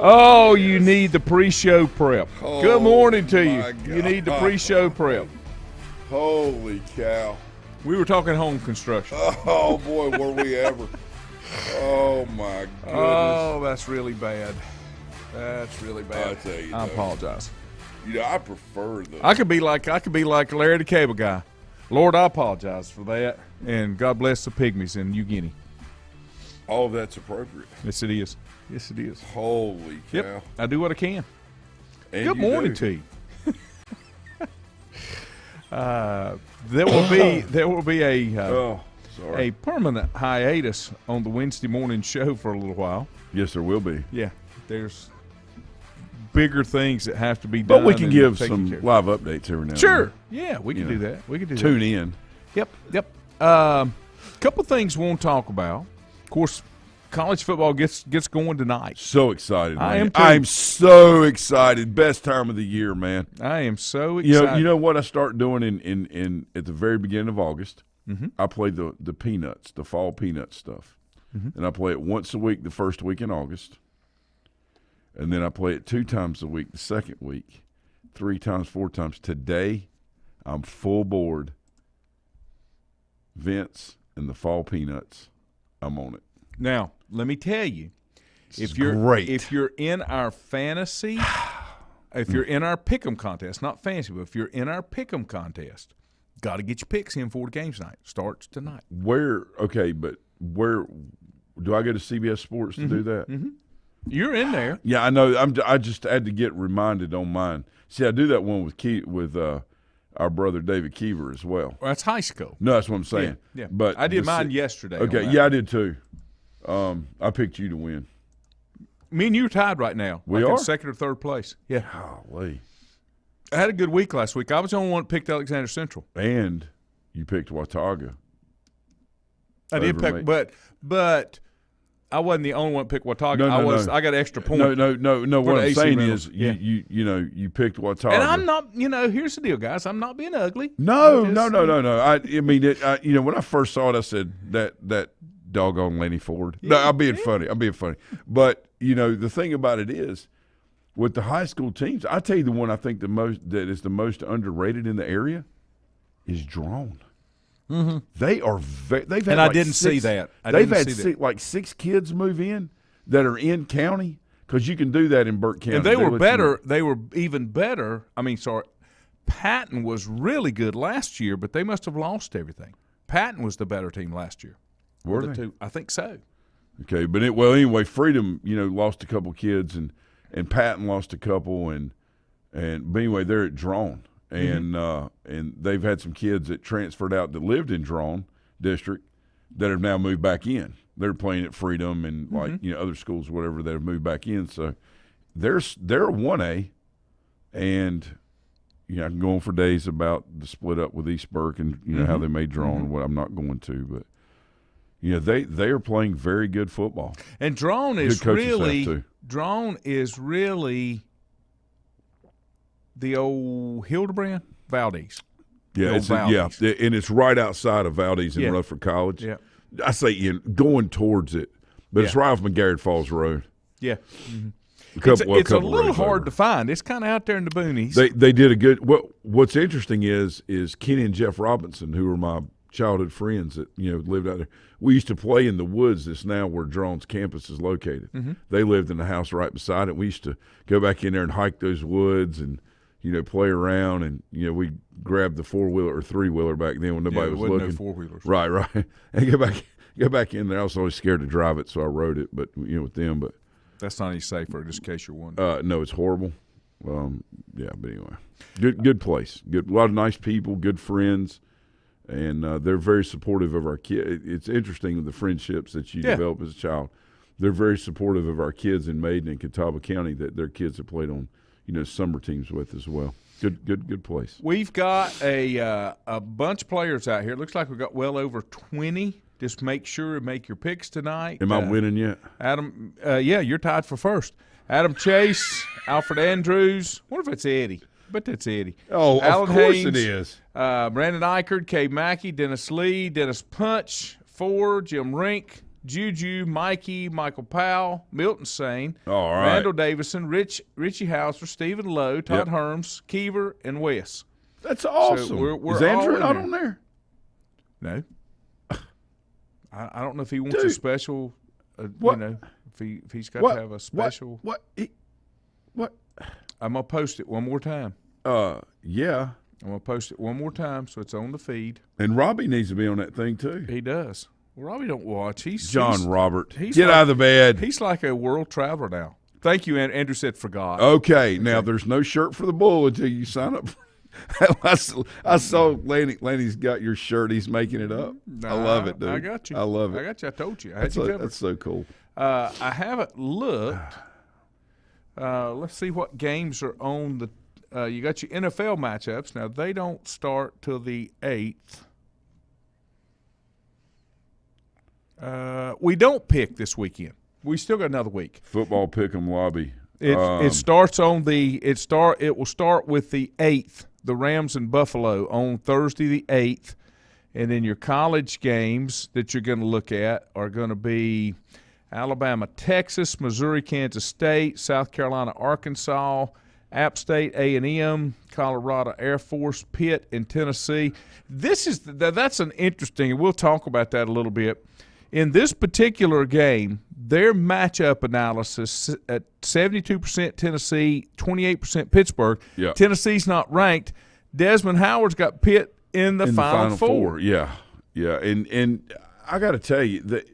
Oh, you need the pre-show prep. Oh, good morning to you. God. You need the pre-show prep. Holy cow. We were talking home construction. Oh, boy, were we ever. Oh, my goodness. Oh, that's really bad. That's really bad. I tell you, I apologize. You know, I prefer the. I could be like Larry the Cable Guy. Lord, I apologize for that. And God bless the pygmies in New Guinea. All of that's appropriate. Yes, it is. Yes, it is. Holy cow. Yep, I do what I can. And Good you morning do. to you. There will be a permanent hiatus on the Wednesday morning show for a little while. Yes, there will be. Yeah, there's bigger things that have to be done. But we can give some care of. live updates every now and Sure. then. Yeah, we can do that. We can do Tune that. in. Yep. Couple things we won't talk about. Of course, college football gets going tonight. So excited, man. I am too. I'm so excited. Best time of the year, man. I am so excited. You know what I start doing in at the very beginning of August? Mm-hmm. I play the peanuts, the fall peanut stuff. Mm-hmm. And I play it once a week the first week in August. And then I play it 2 times a week the second week, 3 times, 4 times. Today, I'm full board. Vince and the fall peanuts, I'm on it. Now, let me tell you, If you're in our fantasy, if you're in our pick'em contest, not fantasy, but if you're in our pick'em contest, got to get your picks in for the games tonight. Starts tonight. Where do I go to CBS Sports to do that? Mm-hmm. You're in there. Yeah, I know. I just had to get reminded on mine. See, I do that one with our brother David Keever as well. Well, that's high school. No, that's what I'm saying. Yeah. But I did mine yesterday. Okay, yeah, I did too. I picked you to win. Me and you are tied right now. We like are? in second or third place. Yeah. Golly. I had a good week last week. I was the only one that picked Alexander Central. And you picked Watauga. I did over pick, me. but I wasn't the only one that picked Watauga. No. I got an extra point. No. What the I'm AC saying Reynolds. is, Yeah. you picked Watauga. And I'm not. Here's the deal, guys. I'm not being ugly. No. I mean, when I first saw it, I said that doggone Lenny Ford. No, I'm being funny. But the thing about it is, with the high school teams, I tell you the one I think that is the most underrated in the area is Drone. Mm-hmm. They've had And I didn't see that. They've had like 6 kids move in that are in county because you can do that in Burke County. And they were better. They were even better. Patton was really good last year, but they must have lost everything. Patton was the better team last year. Were the they? two. I think so. Okay, but anyway, Freedom, lost a couple kids and Patton lost a couple but anyway, they're at Drone. And and they've had some kids that transferred out that lived in Drone District that have now moved back in. They're playing at Freedom and other schools, whatever, that have moved back in. So they're 1A, and I can go on for days about the split up with East Burke and how they made Drone. What I'm not going to, but they are playing very good football. And Drone is really the old Hildebrand Valdez. Yeah, and it's right outside of Valdez in Rutherford College. Yeah, I say going towards it, but it's right off McGarrett Falls Road. Yeah, it's a little hard to find. It's kind of out there in the boonies. They did a good. What's interesting is Kenny and Jeff Robinson, who are my childhood friends that lived out there. We used to play in the woods. That's now where Drone's campus is located. Mm-hmm. They lived in the house right beside it. We used to go back in there and hike those woods and play around, and we grabbed the 4-wheeler or 3-wheeler back then when nobody was looking. No 4-wheelers. Right, and go back in there. I was always scared to drive it, so I rode it. But with them, but that's not any safer, just in case you're wondering. No, it's horrible. But anyway, good place. A lot of nice people, good friends, and they're very supportive of our kids. It's interesting the friendships that you develop as a child. They're very supportive of our kids in Maiden and Catawba County that their kids have played on summer teams with as well. Good place. We've got a bunch of players out here. It looks like we've got well over 20. Just make sure and make your picks tonight. Am I winning yet? Adam, you're tied for first. Adam Chase, Alfred Andrews. I wonder if it's Eddie. But that's Eddie. Oh, Alan of course Haynes, it is. Brandon Eichert, Kay Mackey, Dennis Lee, Dennis Punch, Ford, Jim Rink, Juju, Mikey, Michael Powell, Milton Sane, All right. Randall Davison, Richie Hauser, Stephen Lowe, Todd Herms, Keever, and Wes. That's awesome. So we're Is Andrew all not in on there? No. I don't know if he wants a special, What? if he's got What? to have a special. What? I'm going to post it one more time. Yeah. I'm going to post it one more time so it's on the feed. And Robbie needs to be on that thing too. He does. Well, Robbie don't watch. John Robert. Get out of the bed. He's like a world traveler now. Thank you, Andrew said forgot. Okay, now there's no shirt for the Bull until you sign up. I saw Lanny's got your shirt. He's making it up. I love it, dude. I got you. I love it. I got you. I told you. I had you covered. That's so cool. I haven't looked. Let's see what games are on the you got your NFL matchups. Now, they don't start till the 8th. We don't pick this weekend. We still got another week. Football pick'em lobby. It starts on it will start with the 8th, the Rams and Buffalo on Thursday the 8th. And then your college games that you're going to look at are going to be Alabama, Texas, Missouri, Kansas State, South Carolina, Arkansas, App State, A&M, Colorado Air Force, Pitt, and Tennessee. That's an interesting, and we'll talk about that a little bit. In this particular game, their matchup analysis at 72% Tennessee, 28% Pittsburgh. Yeah. Tennessee's not ranked. Desmond Howard's got Pitt in the Final Four. Yeah, and I got to tell you that.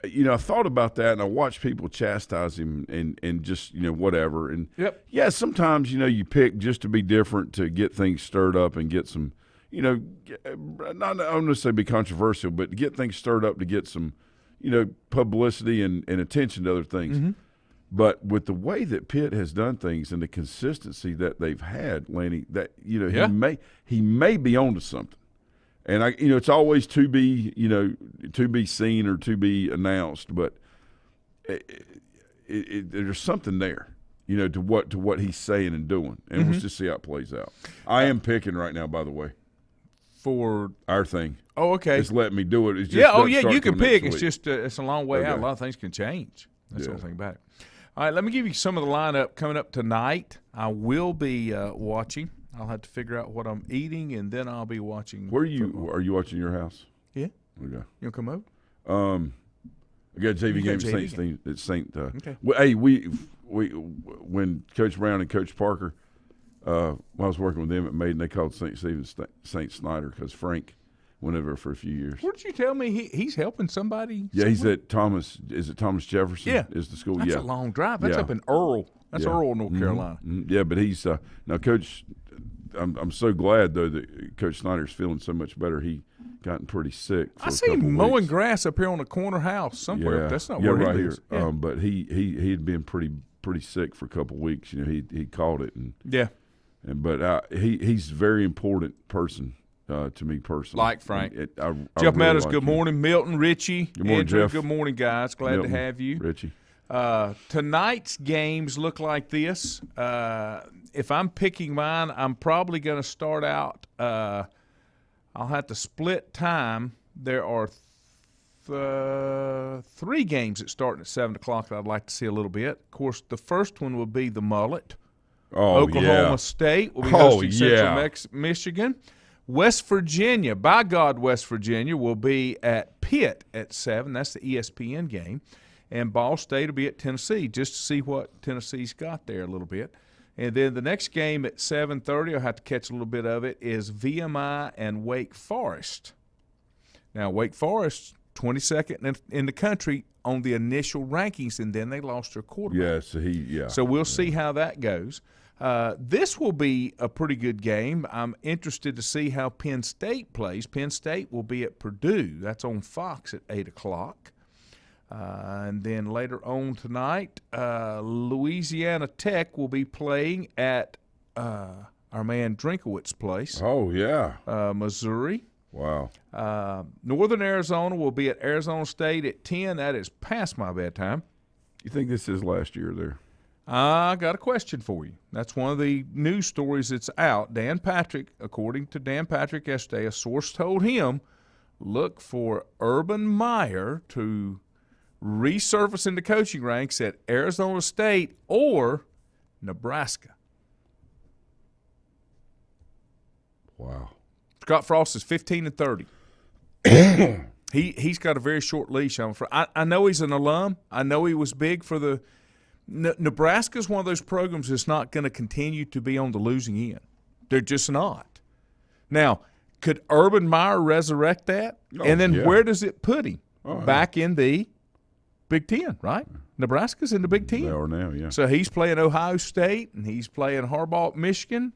I thought about that, and I watched people chastise him and just, whatever. And, yeah, sometimes, you pick just to be different to get things stirred up and get some, not I don't necessarily be controversial, but to get things stirred up to get some, publicity and attention to other things. Mm-hmm. But with the way that Pitt has done things and the consistency that they've had, Lanny, that, he may be onto something. And it's always to be seen or to be announced, but there's something there, to what he's saying and doing, and we'll just see how it plays out. I am picking right now, by the way, for our thing. Oh, okay. It's letting me do it. It's just you can pick. It's just it's a long way out. A lot of things can change. That's the only thing about it. All right, let me give you some of the lineup coming up tonight. I will be watching. I'll have to figure out what I'm eating, and then I'll be watching. Where are you? Football. Are you watching your house? Yeah. Okay. You want to come over? I got a JV game at St. Okay. Well, hey, we when Coach Brown and Coach Parker, when I was working with them at Maiden, they called St. Stephen's St. Snyder because Frank went over for a few years. What did you tell me? He's helping somebody? Yeah, he's at Thomas. Is it Thomas Jefferson? Yeah. Is the school? That's a long drive. That's up in Earl. That's Earl, North Carolina. Mm-hmm. Yeah, but he's now Coach. I'm so glad though that Coach Snyder's feeling so much better. He gotten pretty sick. I see him mowing grass up here on the corner house somewhere. Yeah. That's not where right he lives. Here. Yeah. But he had been pretty sick for a couple of weeks. He caught it but he's a very important person to me personally. Like Frank. I Jeff really Meadows, like good morning. Milton, Richie, good morning, Andrew, Jeff. good morning, guys. Glad Milton, to have you. Richie. Tonight's games look like this. If I'm picking mine, I'm probably going to start out. I'll have to split time. There are 3 games that start at 7 o'clock that I'd like to see a little bit. Of course, the first one will be the Mullet. Oklahoma State will be hosting Central Michigan. West Virginia, by God, West Virginia will be at Pitt at 7. That's the ESPN game. And Ball State will be at Tennessee, just to see what Tennessee's got there a little bit. And then the next game at 7:30, I'll have to catch a little bit of it, is VMI and Wake Forest. Now, Wake Forest, 22nd in the country on the initial rankings, and then they lost their quarterback. So we'll see how that goes. This will be a pretty good game. I'm interested to see how Penn State plays. Penn State will be at Purdue. That's on Fox at 8 o'clock. And then later on tonight, Louisiana Tech will be playing at our man Drinkowitz's place. Oh, yeah. Missouri. Wow. Northern Arizona will be at Arizona State at 10. That is past my bedtime. You think this is last year there? I got a question for you. That's one of the news stories that's out. Dan Patrick, according to Dan Patrick yesterday, a source told him look for Urban Meyer to resurface in the coaching ranks at Arizona State or Nebraska. Wow. Scott Frost is 15-30. He's got a very short leash on. I know he's an alum. I know he was big for the Nebraska's one of those programs that's not going to continue to be on the losing end. They're just not. Now, could Urban Meyer resurrect that? And then where does it put him? Back in the Big Ten, right? Nebraska's in the Big Ten. They are now, yeah. So he's playing Ohio State and he's playing Harbaugh at Michigan.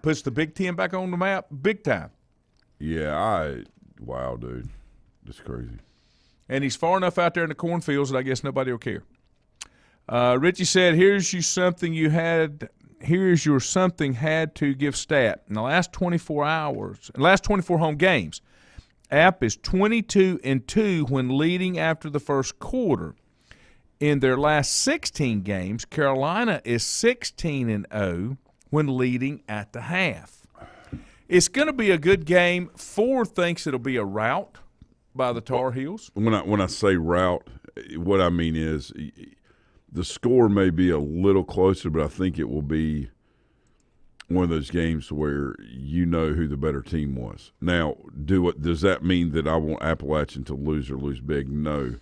Puts the Big Ten back on the map big time. Yeah, wow, dude. That's crazy. And he's far enough out there in the cornfields that I guess nobody will care. Richie said, here's your something had to give stat. In the last 24 home games, App is 22-2 when leading after the first quarter. In their last 16 games, Carolina is 16-0 when leading at the half. It's going to be a good game. Ford thinks it'll be a rout by the Tar Heels. When I say rout, what I mean is the score may be a little closer, but I think it will be one of those games where you know who the better team was. Now, does that mean that I want Appalachian to lose or lose big? No.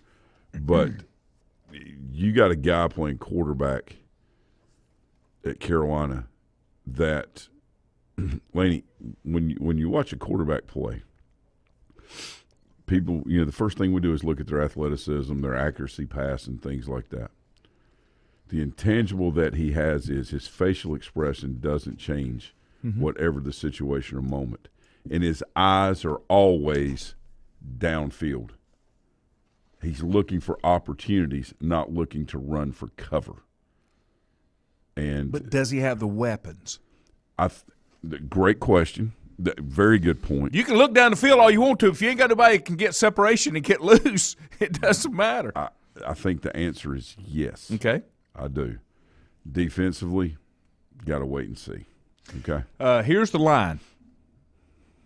But you got a guy playing quarterback at Carolina that, Laney, when you watch a quarterback play, people, the first thing we do is look at their athleticism, their accuracy, pass, and things like that. The intangible that he has is his facial expression doesn't change whatever the situation or moment. And his eyes are always downfield. He's looking for opportunities, not looking to run for cover. But does he have the weapons? Great question. Very good point. You can look down the field all you want to. If you ain't got nobody that can get separation and get loose, it doesn't matter. I think the answer is yes. Okay. I do. Defensively, got to wait and see. Okay. Here's the line.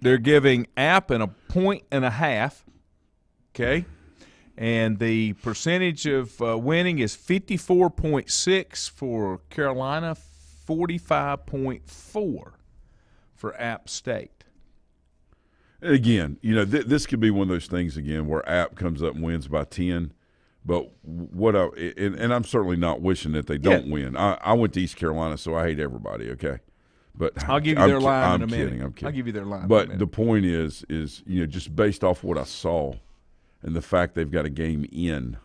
They're giving App a 1.5. Okay. And the percentage of winning is 54.6 for Carolina, 45.4 for App State. Again, this could be one of those things again where App comes up and wins by 10. But and I'm certainly not wishing that they don't win. I went to East Carolina, so I hate everybody. Okay, but I'll give you their line in a minute. I'm kidding. I'll give you their line. But the point is just based off what I saw, and the fact they've got a game in,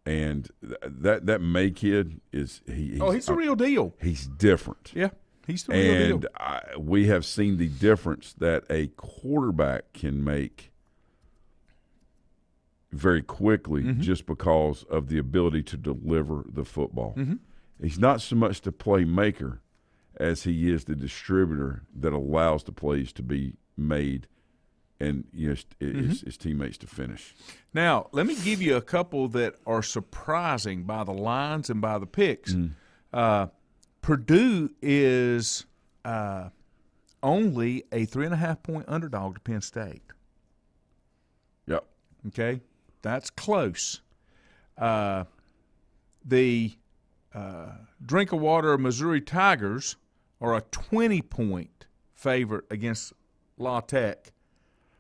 and that May kid he's the real deal. He's different. Yeah, he's the real deal. And we have seen the difference that a quarterback can make very quickly just because of the ability to deliver the football. He's not so much the playmaker as he is the distributor that allows the plays to be made and his teammates to finish. Now, let me give you a couple that are surprising by the lines and by the picks. Purdue is only a 3.5-point underdog to Penn State. Yep. Okay? That's close. The Drink of Water Missouri Tigers are a 20-point favorite against La Tech.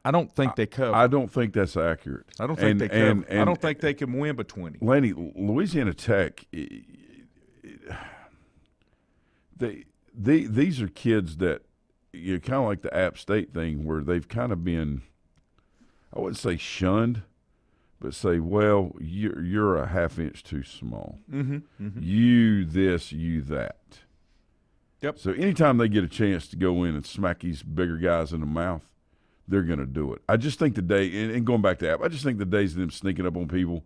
I don't think they cover. I don't think that's accurate. I don't think they cover. I don't think they can win by 20. Laney, Louisiana Tech, these are kids that kind of like the App State thing where they've kind of been, I wouldn't say shunned, but say, well, you're a half inch too small. You this, you that. Yep. So anytime they get a chance to go in and smack these bigger guys in the mouth, they're going to do it. I just think the day, and going back to App, I just think the days of them sneaking up on people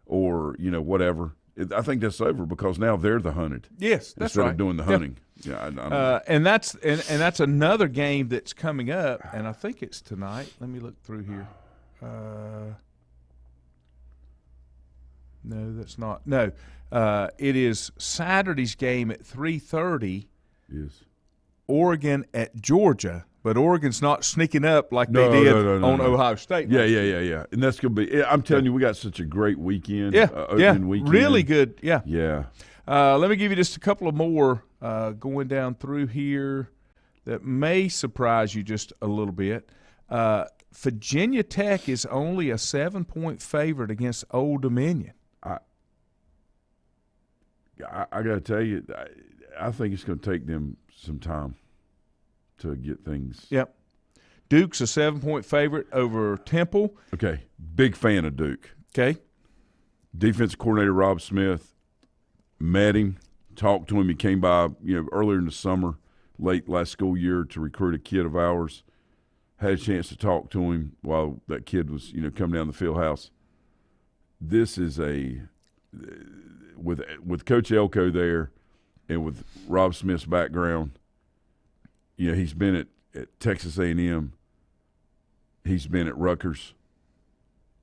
or, whatever, I think that's over because now they're the hunted. Yes, that's instead right. of doing the hunting. Yeah, and that's another game that's coming up, and I think it's tonight. Let me look through here. No, that's not. No, it is Saturday's game at 3:30. Yes. Oregon at Georgia. But Oregon's not sneaking up like they did on Ohio State. Yeah. And that's going to be – I'm telling you, we got such a great weekend. Opening weekend. Really good. Yeah. Yeah. Let me give you just a couple of more going down through here that may surprise you just a little bit. Virginia Tech is only a 7-point favorite against Old Dominion. I got to tell you, I think it's going to take them some time to get things. Yep. Duke's a 7-point favorite over Temple. Okay. Big fan of Duke. Okay. Defensive coordinator Rob Smith, met him, talked to him. He came by, earlier in the summer, late last school year to recruit a kid of ours. Had a chance to talk to him while that kid was, coming down the field house. This is with Coach Elko there and with Rob Smith's background, he's been at Texas A&M. He's been at Rutgers.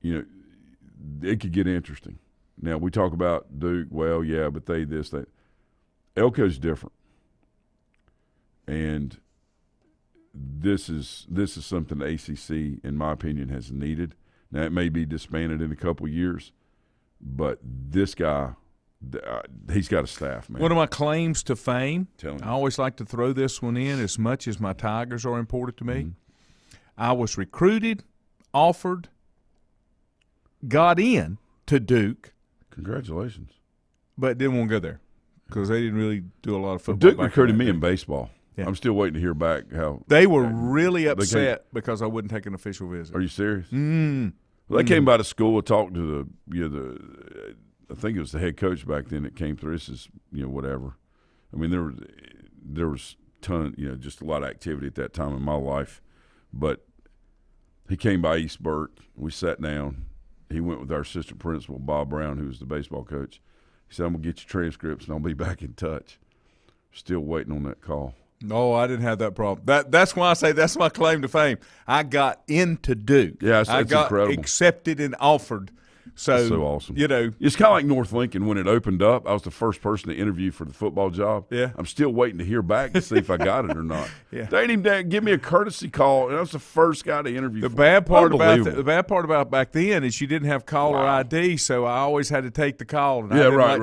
It could get interesting. Now, we talk about Duke, well, yeah, but they this, that. Elko's different. And this is something the ACC, in my opinion, has needed. Now, it may be disbanded in a couple of years, but this guy, he's got a staff, man. One of my claims to fame, Tell me. I always like to throw this one in as much as my Tigers are important to me. Mm-hmm. I was recruited, offered, got in to Duke. Congratulations. But didn't want to go there because they didn't really do a lot of football. Duke recruited me in baseball. Yeah. I'm still waiting to hear back how they were really upset because I wouldn't take an official visit. Are you serious? Mm. Well, they came by the school and talked to the I think it was the head coach back then that came through. This is whatever. I mean there was just a lot of activity at that time in my life, but he came by East Burke. We sat down. He went with our assistant principal, Bob Brown, who was the baseball coach. He said, I'm going to get you transcripts, and I'll be back in touch. Still waiting on that call. No, I didn't have that problem. That's why I say that's my claim to fame. I got into Duke. Yeah, I got incredible. Accepted and offered. So awesome. It's kind of like North Lincoln when it opened up. I was the first person to interview for the football job. Yeah. I'm still waiting to hear back to see if I got it or not. Yeah. They didn't even give me a courtesy call, and I was the first guy to interview. The bad part about back then is you didn't have caller ID, so I always had to take the call. And right.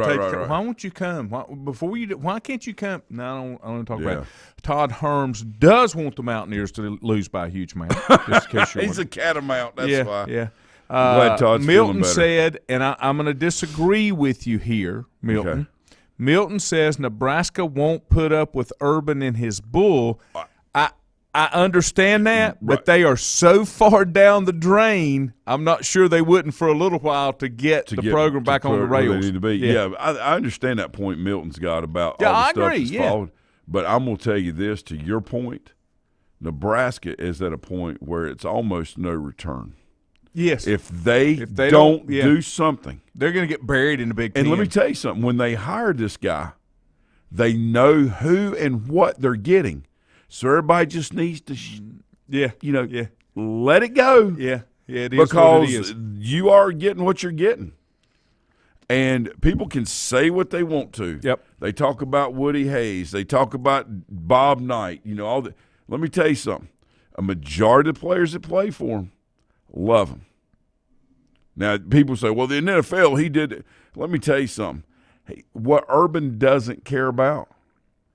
Why won't you come? Why can't you come? No, I don't talk about it. Todd Herms does want the Mountaineers to lose by a huge amount. Just in case you're He's a catamount. That's why. Yeah. Glad Todd's Milton said, and I'm going to disagree with you here, Milton. Okay. Milton says Nebraska won't put up with Urban and his bull. I understand that, but they are so far down the drain, I'm not sure they wouldn't for a little while to get the program back on the rails. They need to be. Yeah, I understand that point Milton's got about all the stuff agree. that's followed. But I'm going to tell you this, to your point, Nebraska is at a point where it's almost no return. Yes. If they don't do something. They're going to get buried in the Big Ten. And let me tell you something. When they hired this guy, they know who and what they're getting. So everybody just needs to let it go. Yeah. Yeah, it is because what it is. You are getting what you're getting. And people can say what they want to. Yep. They talk about Woody Hayes. They talk about Bob Knight. All that. Let me tell you something. A majority of the players that play for him love him. Now, people say, well, in the NFL, he did it. Let me tell you something. Hey, what Urban doesn't care about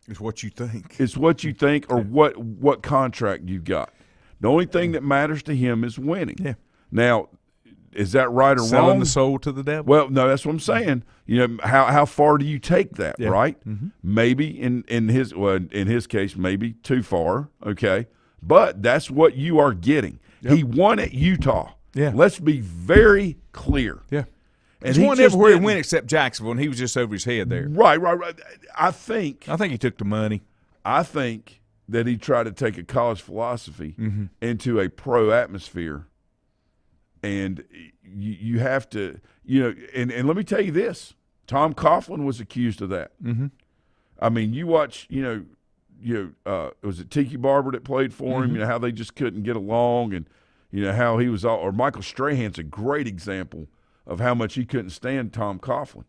is what you think. It's what you think or what contract you got. The only thing that matters to him is winning. Yeah. Now, is that right or wrong? Selling the soul to the devil. Well, no, that's what I'm saying. How far do you take that, right? Mm-hmm. Maybe in his case, maybe too far, okay? But that's what you are getting. Yep. He won at Utah. Yeah. Let's be very clear. Yeah. And he won everywhere he went except Jacksonville, and he was just over his head there. Right. I think he took the money. I think that he tried to take a college philosophy into a pro atmosphere. And you have to, and let me tell you this. Tom Coughlin was accused of that. Mm-hmm. I mean, you watch, was it Tiki Barber that played for him? How they just couldn't get along, and how he was all. Or Michael Strahan's a great example of how much he couldn't stand Tom Coughlin.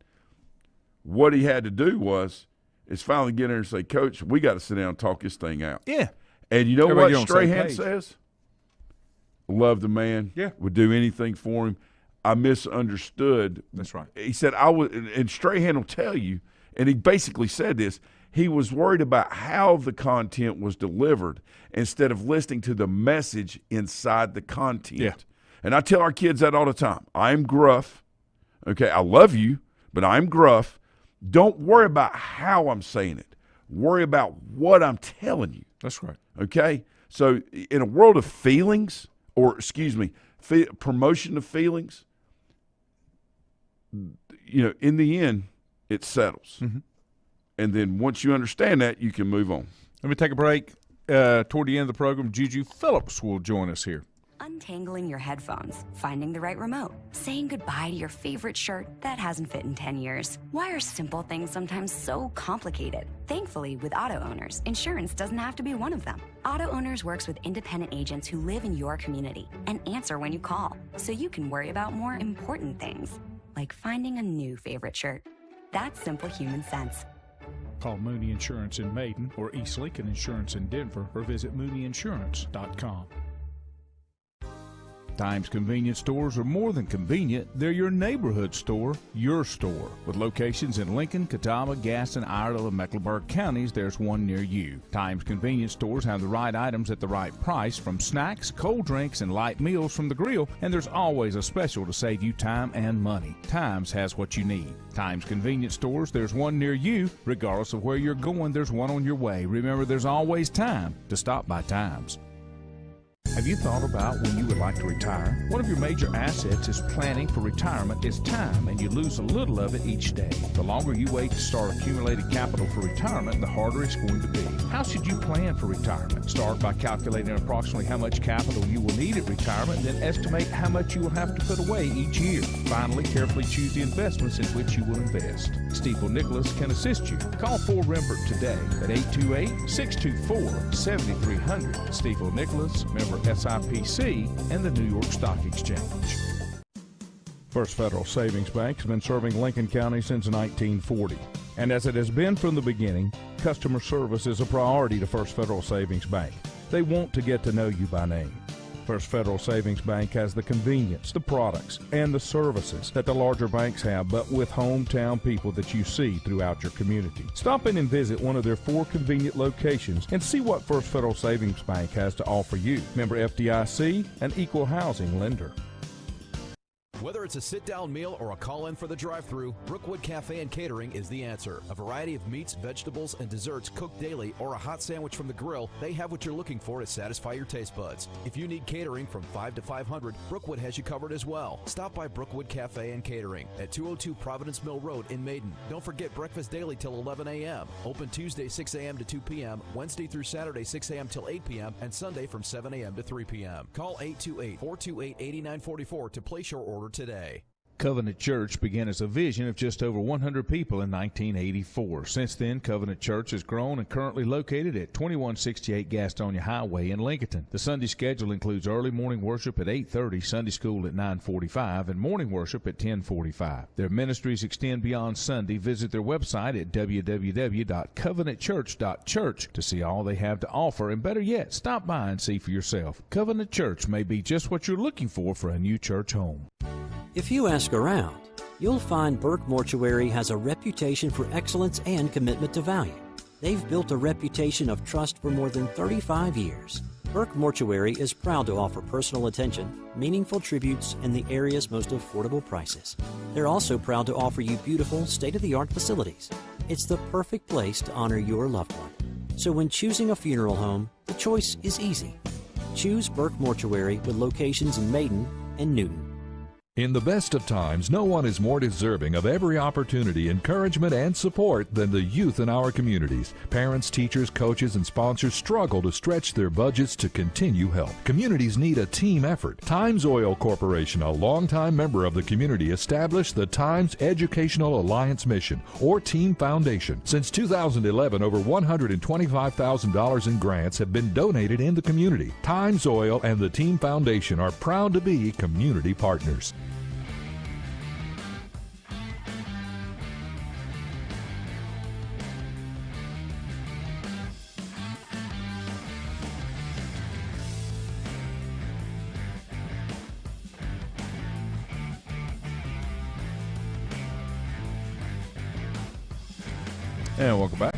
What he had to do is finally get in there and say, Coach, we got to sit down and talk this thing out. Yeah. And you know what Strahan says? Love the man. Yeah. Would do anything for him. I misunderstood. That's right. He said, and Strahan will tell you, and he basically said this, he was worried about how the content was delivered instead of listening to the message inside the content. Yeah. And I tell our kids that all the time. I'm gruff. Okay, I love you, but I'm gruff. Don't worry about how I'm saying it. Worry about what I'm telling you. That's right. Okay? So in a world of feelings, promotion of feelings, in the end, it settles. Mm-hmm. And then once you understand that, you can move on. Let me take a break. Toward the end of the program, Juju Phillips will join us here. Untangling your headphones, finding the right remote, saying goodbye to your favorite shirt that hasn't fit in 10 years. Why are simple things sometimes so complicated? Thankfully, with auto owners, insurance doesn't have to be one of them. Auto Owners works with independent agents who live in your community and answer when you call, so you can worry about more important things, like finding a new favorite shirt. That's simple human sense. Call Mooney Insurance in Maiden or East Lincoln Insurance in Denver or visit mooneyinsurance.com. Times convenience stores are more than convenient. They're your neighborhood store, your store. With locations in Lincoln, Catawba, Gaston, Iredell, and Mecklenburg counties, there's one near you. Times convenience stores have the right items at the right price, from snacks, cold drinks, and light meals from the grill, and there's always a special to save you time and money. Times has what you need. Times convenience stores, there's one near you. Regardless of where you're going, there's one on your way. Remember, there's always time to stop by Times. Have you thought about when you would like to retire? One of your major assets is planning for retirement is time, and you lose a little of it each day. The longer you wait to start accumulating capital for retirement, the harder it's going to be. How should you plan for retirement? Start by calculating approximately how much capital you will need at retirement, then estimate how much you will have to put away each year. Finally, carefully choose the investments in which you will invest. Stifel Nicholas can assist you. Call Ford Rembert today at 828-624-7300. Stifel Nicholas, member SIPC, and the New York Stock Exchange. First Federal Savings Bank has been serving Lincoln County since 1940. And as it has been from the beginning, customer service is a priority to First Federal Savings Bank. They want to get to know you by name. First Federal Savings Bank has the convenience, the products, and the services that the larger banks have, but with hometown people that you see throughout your community. Stop in and visit one of their 4 convenient locations and see what First Federal Savings Bank has to offer you. Member FDIC, an equal housing lender. Whether it's a sit-down meal or a call-in for the drive-thru, Brookwood Cafe and Catering is the answer. A variety of meats, vegetables, and desserts cooked daily, or a hot sandwich from the grill, they have what you're looking for to satisfy your taste buds. If you need catering from 5 to 500, Brookwood has you covered as well. Stop by Brookwood Cafe and Catering at 202 Providence Mill Road in Maiden. Don't forget breakfast daily till 11 a.m. Open Tuesday 6 a.m. to 2 p.m., Wednesday through Saturday 6 a.m. till 8 p.m., and Sunday from 7 a.m. to 3 p.m. Call 828-428-8944 to place your order today. Covenant Church began as a vision of just over 100 people in 1984. Since then, Covenant Church has grown and currently located at 2168 Gastonia Highway in Lincoln. The Sunday schedule includes early morning worship at 8:30, Sunday school at 9:45, and morning worship at 10:45. Their ministries extend beyond Sunday. Visit their website at www.covenantchurch.church to see all they have to offer, and better yet, stop by and see for yourself. Covenant Church may be just what you're looking for a new church home. If you ask around, you'll find Burke Mortuary has a reputation for excellence and commitment to value. They've built a reputation of trust for more than 35 years. Burke Mortuary is proud to offer personal attention, meaningful tributes, and the area's most affordable prices. They're also proud to offer you beautiful, state-of-the-art facilities. It's the perfect place to honor your loved one. So when choosing a funeral home, the choice is easy. Choose Burke Mortuary with locations in Maiden and Newton. In the best of times, no one is more deserving of every opportunity, encouragement, and support than the youth in our communities. Parents, teachers, coaches, and sponsors struggle to stretch their budgets to continue help. Communities need a team effort. Times Oil Corporation, a longtime member of the community, established the Times Educational Alliance Mission, or Team Foundation. Since 2011, over $125,000 in grants have been donated in the community. Times Oil and the Team Foundation are proud to be community partners. And welcome back.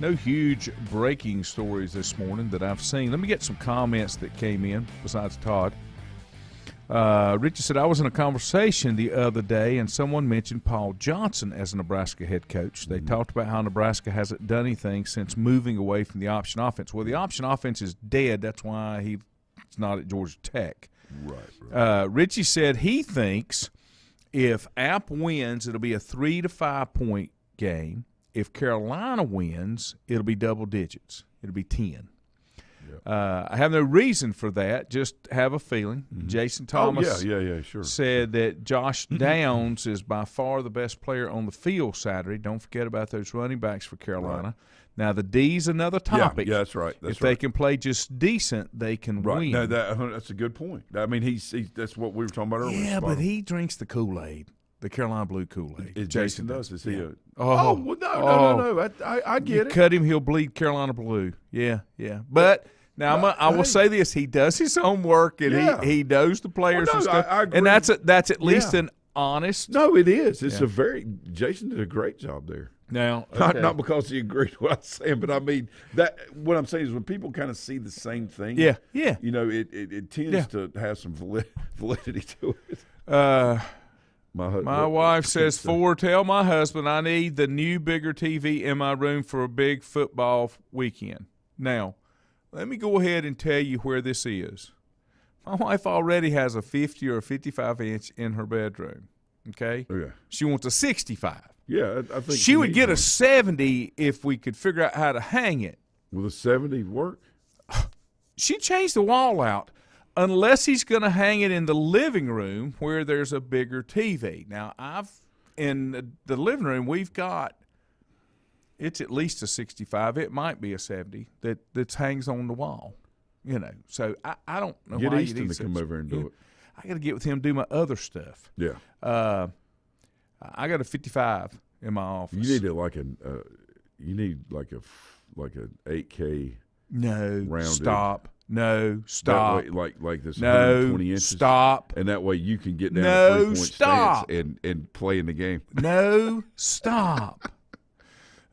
No huge breaking stories this morning that I've seen. Let me get some comments that came in besides Todd. Richard said, I was in a conversation the other day and someone mentioned Paul Johnson as a Nebraska head coach. They talked about how Nebraska hasn't done anything since moving away from the option offense. Well, the option offense is dead. That's why he's not at Georgia Tech. Right. Richie said he thinks if App wins, it'll be a 3 to 5 point game. If Carolina wins, it'll be double digits. It'll be 10. I have no reason for that, just have a feeling. Jason Thomas sure. said that Josh Downs is by far the best player on the field Saturday. Don't forget about those running backs for Carolina. Right. Now, the D's another topic. Yeah, that's right. If they can play just decent, they can win. No, that's a good point. I mean, that's what we were talking about earlier. Yeah, but he drinks the Kool-Aid, the Carolina Blue Kool-Aid. Jason does. Is he a – well, no. I get it. Cut him, he'll bleed Carolina Blue. Yeah. But – now, I will say this: he does his homework and he knows the players and stuff, I agree. and that's at least an honest. No, it is. It's Jason did a great job there. Now, not because he agreed with what I'm saying, but I mean that what I'm saying is when people kind of see the same thing. Yeah. You know, it tends to have some validity to it. My wife says, tell my husband I need the new bigger TV in my room for a big football weekend. Now. Let me go ahead and tell you where this is. My wife already has a 50 or a 55-inch in her bedroom, okay? Oh, yeah. She wants a 65. Yeah, I think she would get a 70 if we could figure out how to hang it. Will the 70 work? She changed the wall out unless he's going to hang it in the living room where there's a bigger TV. Now, in the living room, we've got it's at least a 65. It might be a 70 that hangs on the wall, you know. So I don't know get why Easton to come over and do it. I got to get with him and do my other stuff. Yeah. I got a 55 in my office. You need like an 8K. No. Rounded. Stop. No. Stop. That way, like this. No. 120 inches. Stop. And that way you can get down to 3-point stop. stance and play in the game. No. Stop.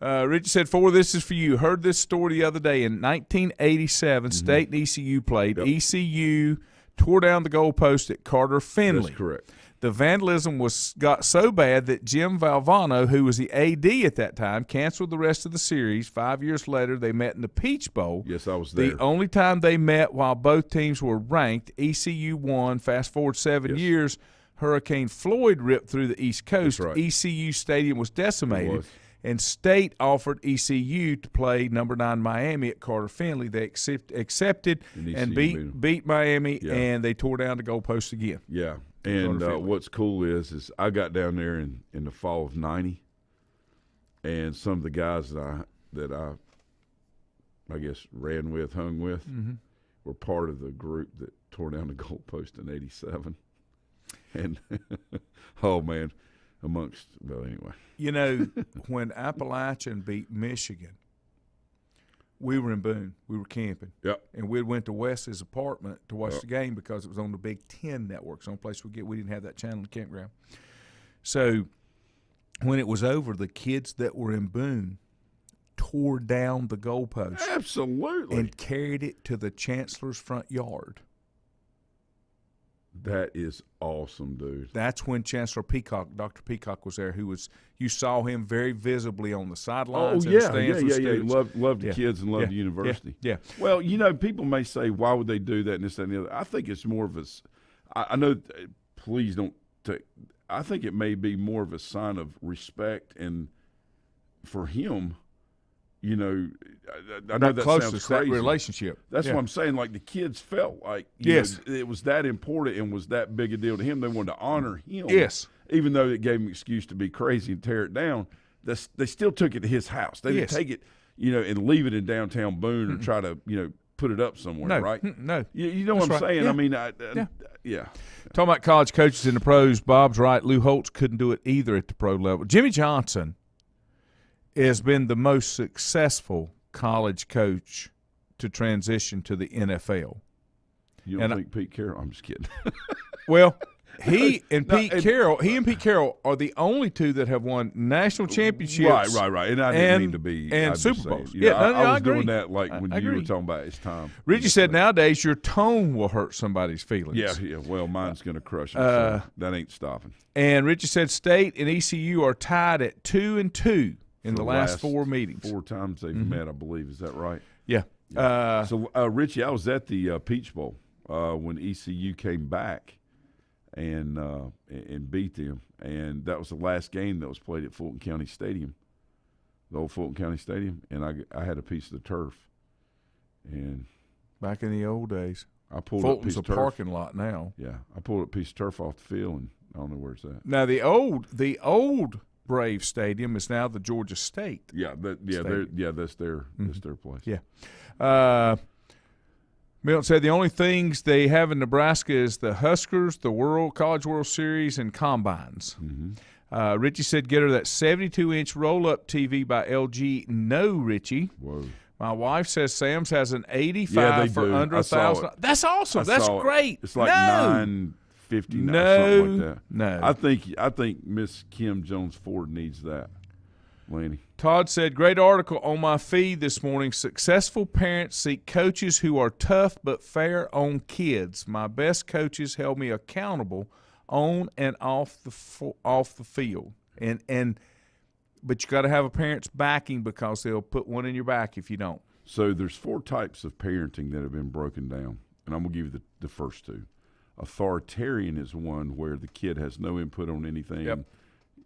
Richard said, this is for you. Heard this story the other day. In 1987, State and ECU played. Yep. ECU tore down the goalpost at Carter Finley. That's correct. The vandalism got so bad that Jim Valvano, who was the AD at that time, canceled the rest of the series. 5 years later, they met in the Peach Bowl. Yes, I was there. The only time they met while both teams were ranked, ECU won. Fast forward 7 years, Hurricane Floyd ripped through the East Coast. That's right. ECU Stadium was decimated. It was. And State offered ECU to play number 9 Miami at Carter Finley. They accepted and beat Miami, and they tore down the goalpost again. Yeah, and what's cool is I got down there in the fall of '90, and some of the guys that I guess hung with, were part of the group that tore down the goalpost in '87, and oh man. Anyway. You know, when Appalachian beat Michigan, we were in Boone. We were camping. Yep. And we went to Wesley's apartment to watch the game because it was on the Big Ten network. So, place we didn't have that channel in the campground. So, when it was over, the kids that were in Boone tore down the goalpost. Absolutely. And carried it to the chancellor's front yard. That is awesome, dude. That's when Chancellor Peacock, Dr. Peacock, was there. You saw him very visibly on the sidelines. Oh, yeah. He loved the kids and loved the university. Yeah. Well, you know, people may say, why would they do that and this, that, and the other. I think it's more of a – I know, please don't take – I think it may be more of a sign of respect and for him – you know, I know that sounds crazy. That relationship. That's what I'm saying. Like the kids felt like you know, it was that important and was that big a deal to him. They wanted to honor him. Yes. Even though it gave him an excuse to be crazy and tear it down, they still took it to his house. They didn't take it, you know, and leave it in downtown Boone or try to, you know, put it up somewhere, right? No. You know what I'm saying? Yeah. I mean, Talking about college coaches in the pros, Bob's right. Lou Holtz couldn't do it either at the pro level. Jimmy Johnson has been the most successful college coach to transition to the NFL. You don't think Pete Carroll? I'm just kidding. Well, He and Pete Carroll are the only two that have won national championships. Right. And I didn't mean to be and Super Bowls. I was agree. doing that like when you agree. were talking about it's time. Richie said nowadays your tone will hurt somebody's feelings. Yeah. Well, mine's going to crush them. So that ain't stopping. And Richie said State and ECU are tied at 2-2 in the last 4 meetings. 4 times they've met, I believe. Is that right? Yeah. So, Richie, I was at the Peach Bowl when ECU came back and beat them, and that was the last game that was played at Fulton County Stadium, the old Fulton County Stadium, and I had a piece of the turf. And back in the old days, I pulled Fulton's up a piece of a turf. parking lot now. Yeah, I pulled up a piece of turf off the field, and I don't know where it's at. Now the old Brave Stadium is now the Georgia State. That's their place. Yeah. Milton said the only things they have in Nebraska is the Huskers, the College World Series, and combines. Mm-hmm. Richie said get her that 72-inch roll-up TV by LG. No, Richie. Whoa. My wife says Sam's has an 85 for under $1,000. That's awesome. That's great. It's like $950, something like that. No. I think Miss Kim Jones Ford needs that, Lanny. Todd said, great article on my feed this morning. Successful parents seek coaches who are tough but fair on kids. My best coaches held me accountable on and off the field. But you got to have a parent's backing because they'll put one in your back if you don't. So there's 4 types of parenting that have been broken down, and I'm going to give you the first 2. Authoritarian is one where the kid has no input on anything. Yep.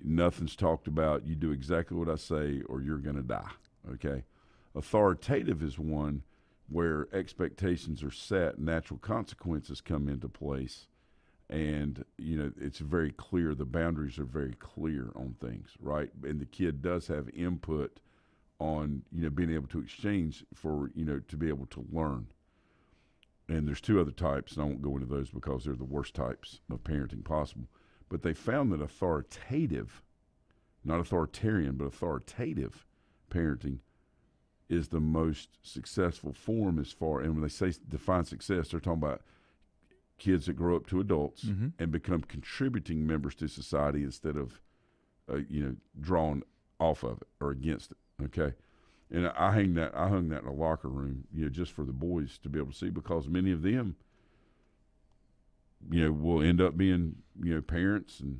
Nothing's talked about. You do exactly what I say or you're going to die, okay? Authoritative is one where expectations are set, natural consequences come into place, and, it's very clear. The boundaries are very clear on things, right? And the kid does have input on, being able to exchange for, to be able to learn. And there's 2 other types, and I won't go into those because they're the worst types of parenting possible. But they found that authoritative, not authoritarian, but authoritative parenting is the most successful form and when they say define success, they're talking about kids that grow up to adults and become contributing members to society instead of, drawn off of it or against it, okay? And I hung that in a locker room, just for the boys to be able to see, because many of them, will end up being, parents, and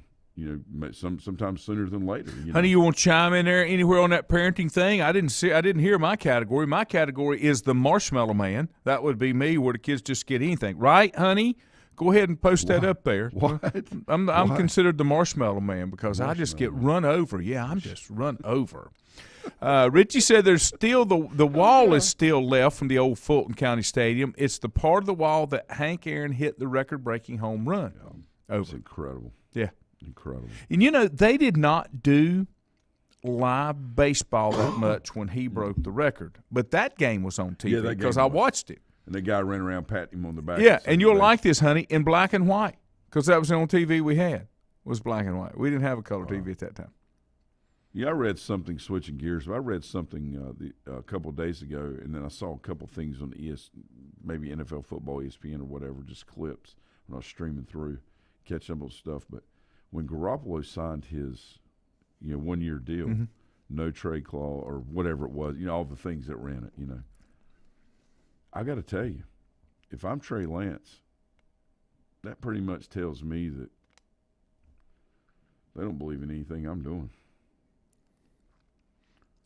sometimes sooner than later. Honey, you want to chime in there anywhere on that parenting thing? I didn't hear my category. My category is the Marshmallow Man. That would be me, where the kids just get anything, right, honey? Go ahead and post that up there. What? I'm considered the Marshmallow Man because I just get run over. Yeah, I'm just run over. Richie said there's still the wall is still left from the old Fulton County Stadium. It's the part of the wall that Hank Aaron hit the record-breaking home run over. It's incredible. Yeah. Incredible. And, they did not do live baseball that much when he broke the record. But that game was on TV because I watched it. And the guy ran around patting him on the back. Yeah, and you'll like this, honey, in black and white, because that was the only TV we had was black and white. We didn't have a color TV at that time. Yeah, I read something, switching gears, but I read something a couple of days ago, and then I saw a couple of things on maybe NFL Football, ESPN or whatever, just clips when I was streaming through, catching up on stuff. But when Garoppolo signed his 1-year deal, no trade clause or whatever it was, all the things that were in it, I got to tell you, if I'm Trey Lance, that pretty much tells me that they don't believe in anything I'm doing.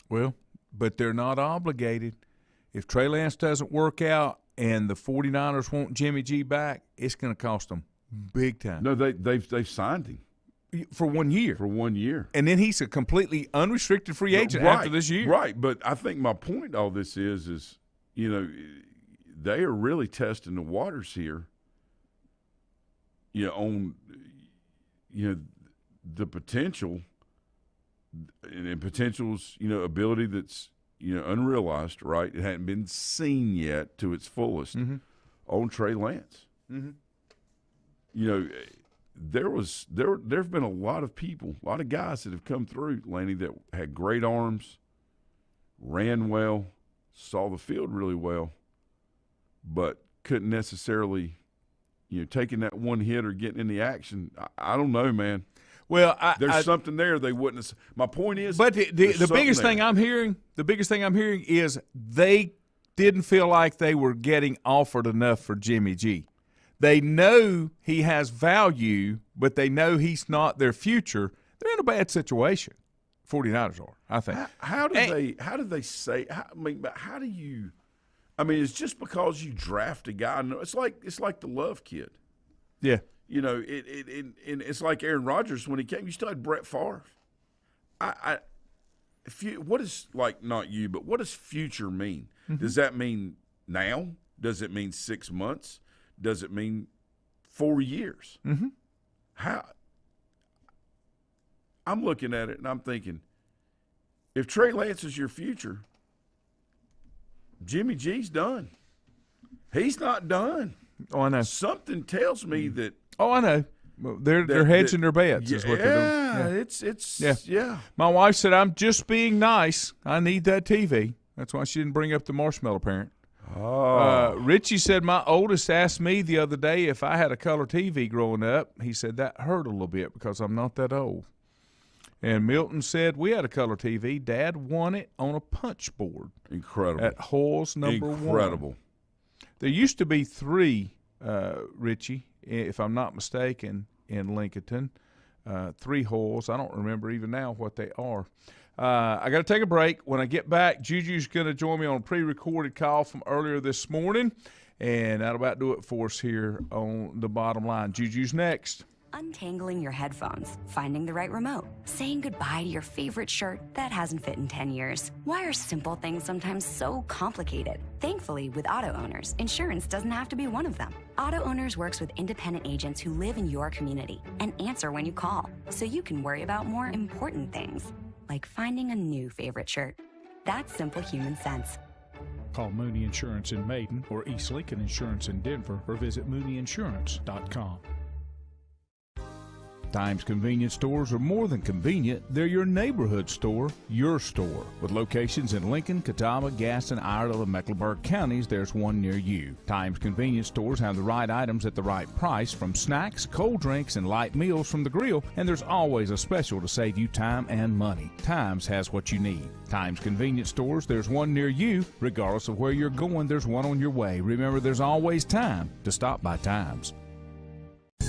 Well, but they're not obligated. If Trey Lance doesn't work out and the 49ers want Jimmy G back, it's going to cost them big time. No, they've signed him. For 1 year. For 1 year. And then he's a completely unrestricted free agent after this year. Right, but I think my point all this is they are really testing the waters here, on, the potential and potential's, ability that's, unrealized, right? It hadn't been seen yet to its fullest on Trey Lance. There've been a lot of people, a lot of guys that have come through, Lanny, that had great arms, ran well, saw the field really well, but couldn't necessarily taking that one hit or getting in the action. I don't know, man. Well, there's something there they wouldn't have. My point is, but the biggest thing I'm hearing is they didn't feel like they were getting offered enough for Jimmy G. They know he has value, but they know he's not their future. They're in a bad situation. 49ers are, I think. How do they say? How do you? I mean, it's just because you draft a guy. It's like the Love kid. Yeah. It's like Aaron Rodgers when he came. You still had Brett Favre. What is, like, not you, but what does future mean? Mm-hmm. Does that mean now? Does it mean 6 months? Does it mean 4 years? Mm-hmm. How? I'm looking at it and I'm thinking, if Trey Lance is your future, Jimmy G's done. He's not done. Oh, I know. Something tells me that. Oh, I know. They're hedging their bets. Yeah, is what they're doing. Yeah. My wife said, "I'm just being nice. I need that TV." That's why she didn't bring up the marshmallow parent. Oh. Richie said, "My oldest asked me the other day if I had a color TV growing up. He said that hurt a little bit because I'm not that old." And Milton said, "We had a color TV. Dad won it on a punch board." Incredible. At Hoyle's number 1. Incredible. There used to be 3, Richie, if I'm not mistaken, in Lincoln. 3 Hoyles. I don't remember even now what they are. I got to take a break. When I get back, Juju's going to join me on a pre-recorded call from earlier this morning, and that'll about do it for us here on The Bottom Line. Juju's next. Untangling your headphones, finding the right remote, saying goodbye to your favorite shirt that hasn't fit in 10 years. Why are simple things sometimes so complicated? Thankfully, with auto owners, insurance doesn't have to be one of them. Auto Owners works with independent agents who live in your community and answer when you call, so you can worry about more important things, like finding a new favorite shirt. That's simple human sense. Call Mooney Insurance in Maiden or East Lincoln Insurance in Denver or visit MooneyInsurance.com. Times convenience stores are more than convenient. They're your neighborhood store, your store. With locations in Lincoln, Catawba, Gaston, Iredell, and Mecklenburg counties, there's one near you. Times convenience stores have the right items at the right price, from snacks, cold drinks, and light meals from the grill, and there's always a special to save you time and money. Times has what you need. Times convenience stores, there's one near you. Regardless of where you're going, there's one on your way. Remember, there's always time to stop by Times.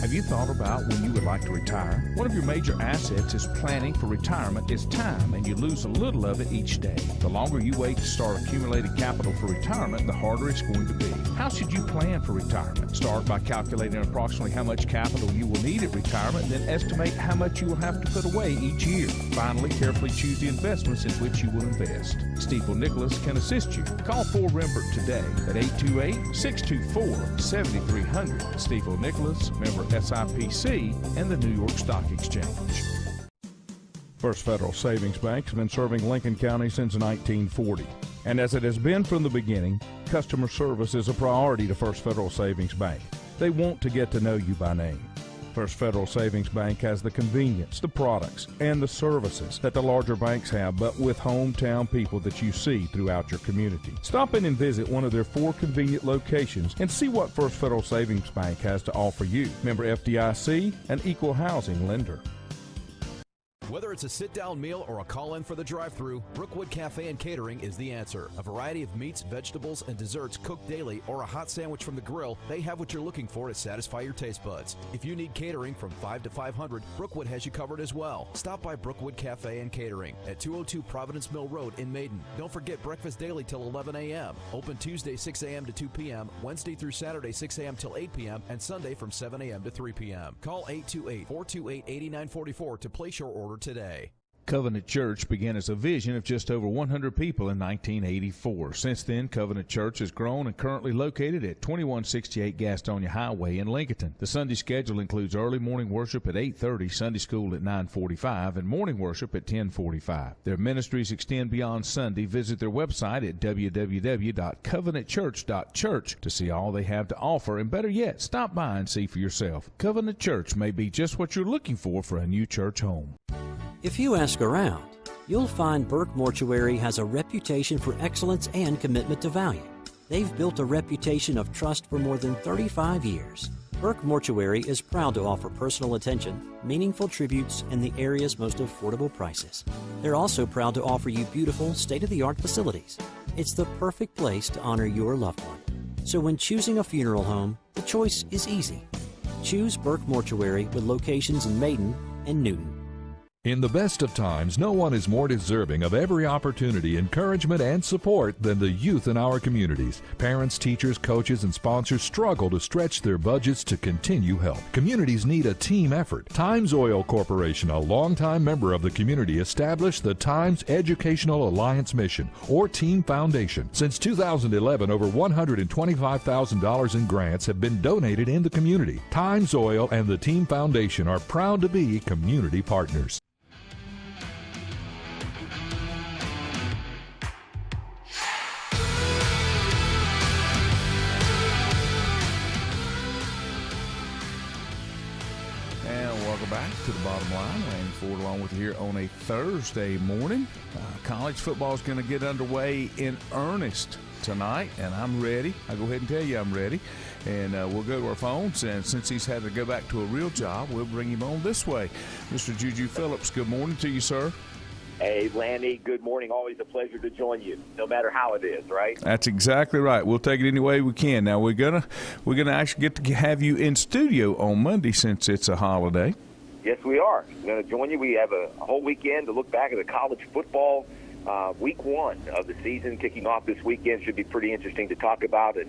Have you thought about when you would like to retire? One of your major assets is planning for retirement is time, and you lose a little of it each day. The longer you wait to start accumulating capital for retirement, the harder it's going to be. How should you plan for retirement? Start by calculating approximately how much capital you will need at retirement, and then estimate how much you will have to put away each year. Finally, carefully choose the investments in which you will invest. Stifel Nicholas can assist you. Call Ford Rembert today at 828-624-7300. Stifel Nicholas, member SIPC, and the New York Stock Exchange. First Federal Savings Bank has been serving Lincoln County since 1940. And as it has been from the beginning, customer service is a priority to First Federal Savings Bank. They want to get to know you by name. First Federal Savings Bank has the convenience, the products, and the services that the larger banks have, but with hometown people that you see throughout your community. Stop in and visit one of their 4 convenient locations and see what First Federal Savings Bank has to offer you. Member FDIC, an equal housing lender. Whether it's a sit-down meal or a call-in for the drive-thru, Brookwood Cafe and Catering is the answer. A variety of meats, vegetables, and desserts cooked daily, or a hot sandwich from the grill, they have what you're looking for to satisfy your taste buds. If you need catering from 5 to 500, Brookwood has you covered as well. Stop by Brookwood Cafe and Catering at 202 Providence Mill Road in Maiden. Don't forget breakfast daily till 11 a.m. Open Tuesday 6 a.m. to 2 p.m., Wednesday through Saturday 6 a.m. till 8 p.m., and Sunday from 7 a.m. to 3 p.m. Call 828-428-8944 to place your order today. Covenant Church began as a vision of just over 100 people in 1984. Since then, Covenant Church has grown and currently located at 2168 Gastonia Highway in Lincoln. The Sunday schedule includes early morning worship at 8:30, Sunday school at 9:45, and morning worship at 10:45. Their ministries extend beyond Sunday. Visit their website at www.covenantchurch.church to see all they have to offer, and better yet, stop by and see for yourself. Covenant Church may be just what you're looking for a new church home. If you ask around, you'll find Burke Mortuary has a reputation for excellence and commitment to value. They've built a reputation of trust for more than 35 years. Burke Mortuary is proud to offer personal attention, meaningful tributes, and the area's most affordable prices. They're also proud to offer you beautiful, state-of-the-art facilities. It's the perfect place to honor your loved one. So when choosing a funeral home, the choice is easy. Choose Burke Mortuary with locations in Maiden and Newton. In the best of times, no one is more deserving of every opportunity, encouragement, and support than the youth in our communities. Parents, teachers, coaches, and sponsors struggle to stretch their budgets to continue help. Communities need a team effort. Times Oil Corporation, a longtime member of the community, established the Times Educational Alliance Mission, or Team Foundation. Since 2011, over $125,000 in grants have been donated in the community. Times Oil and the Team Foundation are proud to be community partners. Back to the bottom line. Randy Ford along with you here on a Thursday morning. College football is going to get underway in earnest tonight, and I'm ready. I'll go ahead and tell you I'm ready. And we'll go to our phones, and since he's had to go back to a real job, we'll bring him on this way. Mr. Juju Phillips, good morning to you, sir. Hey, Lanny, good morning. Always a pleasure to join you, no matter how it is, right? That's exactly right. We'll take it any way we can. Now, we're gonna actually get to have you in studio on Monday since it's a holiday. Yes, we are. I'm going to join you. We have a whole weekend to look back at the college football week one of the season kicking off this weekend. Should be pretty interesting to talk about. And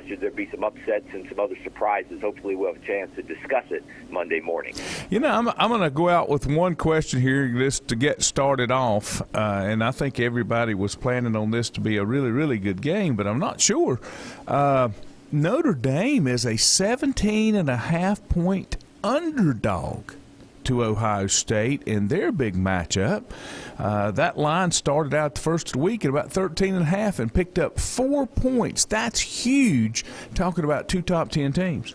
should there be some upsets and some other surprises, hopefully we'll have a chance to discuss it Monday morning. You know, I'm going to go out with one question here just to get started off. And I think everybody was planning on this to be a really, really good game, but I'm not sure. Notre Dame is a 17.5-point underdog to Ohio State in their big matchup. That line started out the first of the week at about 13.5 and picked up 4 points. That's huge, talking about two top 10 teams.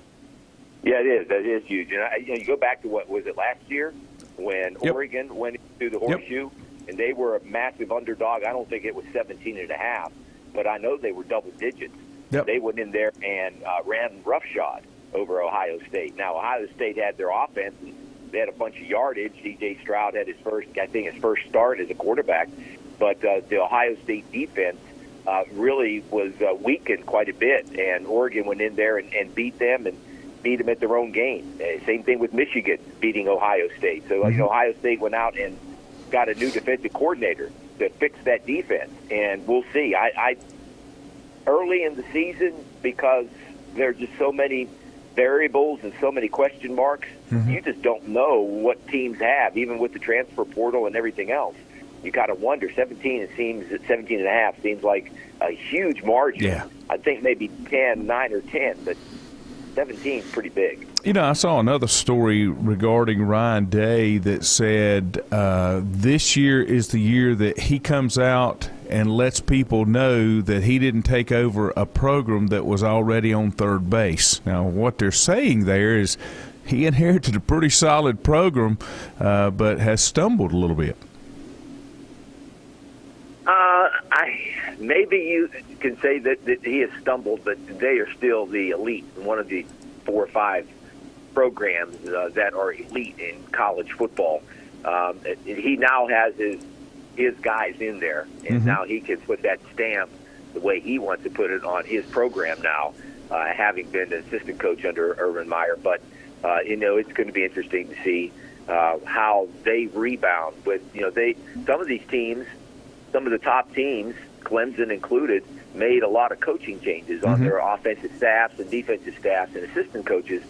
Yeah, it is. That is huge. And you go back to, what was it, last year when Oregon went into the Horseshoe, and they were a massive underdog. I don't think it was 17.5, but I know they were double digits. They went in there and ran roughshod over Ohio State. Now, Ohio State had their offense, and they had a bunch of yardage. C.J. Stroud had his first start as a quarterback. But the Ohio State defense really was weakened quite a bit, and Oregon went in there and beat them at their own game. Same thing with Michigan beating Ohio State. So Ohio State went out and got a new defensive coordinator to fix that defense, and we'll see. I early in the season, because there are just so many variables and so many question marks, you just don't know what teams have, even with the transfer portal and everything else. You kind of wonder. 17.5 seems like a huge margin. Yeah. I think maybe 10, 9 or 10, but 17 is pretty big. You know, I saw another story regarding Ryan Day that said this year is the year that he comes out and lets people know that he didn't take over a program that was already on third base. Now, what they're saying there is he inherited a pretty solid program, but has stumbled a little bit. Maybe you can say that he has stumbled, but they are still the elite, one of the 4 or 5 programs that are elite in college football. He now has his guys in there, and now he can put that stamp the way he wants to put it on his program now, having been an assistant coach under Urban Meyer. But, it's going to be interesting to see how they rebound with, some of these teams, some of the top teams, Clemson included, made a lot of coaching changes on their offensive staffs and defensive staffs and assistant coaches,